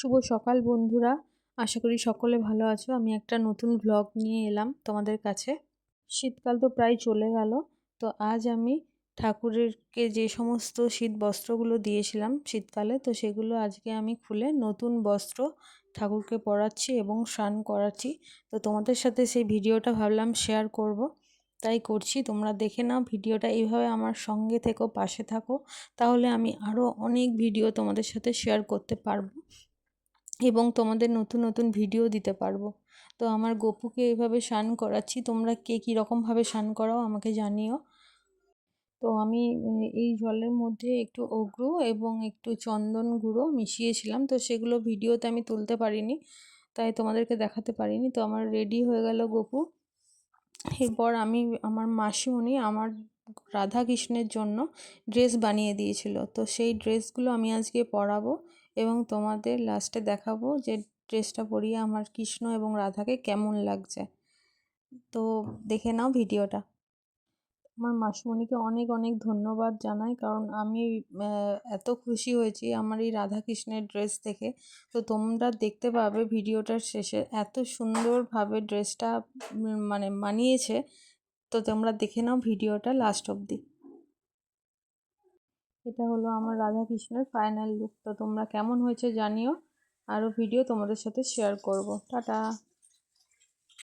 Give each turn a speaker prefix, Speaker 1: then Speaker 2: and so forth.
Speaker 1: শুভ সকাল বন্ধুরা, আশা করি সকলে ভালো আছো। আমি একটা নতুন ব্লগ নিয়ে এলাম তোমাদের কাছে। শীতকাল তো প্রায় চলে গেল, তো আজ আমি ঠাকুরেরকে যে সমস্ত শীত বস্ত্রগুলো দিয়েছিলাম শীতকালে, তো সেগুলো আজকে আমি খুলে নতুন বস্ত্র ঠাকুরকে পরাচ্ছি এবং স্নান করাচ্ছি। তো তোমাদের সাথে সেই ভিডিওটা ভাবলাম শেয়ার করব, তাই করছি। তোমরা দেখে নাও ভিডিওটা, এইভাবে আমার সঙ্গে থেকো, পাশে থাকো, তাহলে আমি আরও অনেক ভিডিও তোমাদের সাথে শেয়ার করতে পারবো এবং তোমাদের নতুন নতুন ভিডিও দিতে পারবো। তো আমার গপুকে এইভাবে স্নান করাচ্ছি, তোমরা কে কীরকমভাবে স্নান করাও আমাকে জানিও। তো আমি এই জলের মধ্যে একটু অগ্রু এবং একটু চন্দন গুঁড়ো মিশিয়েছিলাম, তো সেগুলো ভিডিওতে আমি তুলতে পারিনি, তাই তোমাদেরকে দেখাতে পারিনি। তো আমার রেডি হয়ে গেল গপু। এরপর আমি আমার মাসিমণি আমার রাধা কৃষ্ণের জন্য ড্রেস বানিয়ে দিয়েছিল, তো সেই ড্রেসগুলো আমি আজকে পরাবো এবং তোমাদের লাস্টে দেখাবো যে ড্রেসটা পরিয়ে আমার কৃষ্ণ এবং রাধাকে কেমন লাগছে। তো দেখে নাও ভিডিওটা। আমার মাসিমণিকে অনেক অনেক ধন্যবাদ জানাই, কারণ আমি এত খুশি হয়েছি আমার এই রাধা কৃষ্ণের ড্রেস দেখে। তো তোমরা দেখতে পাবে ভিডিওটার শেষে এত সুন্দরভাবে ড্রেসটা মানে মানিয়েছে। তো তোমরা দেখে নাও ভিডিওটা লাস্ট অবধি। এটা হলো আমার রাধা কৃষ্ণের ফাইনাল লুক। তো তোমরা কেমন হয়েছে জানিও, আরও ভিডিও তোমাদের সাথে শেয়ার করব। টাটা।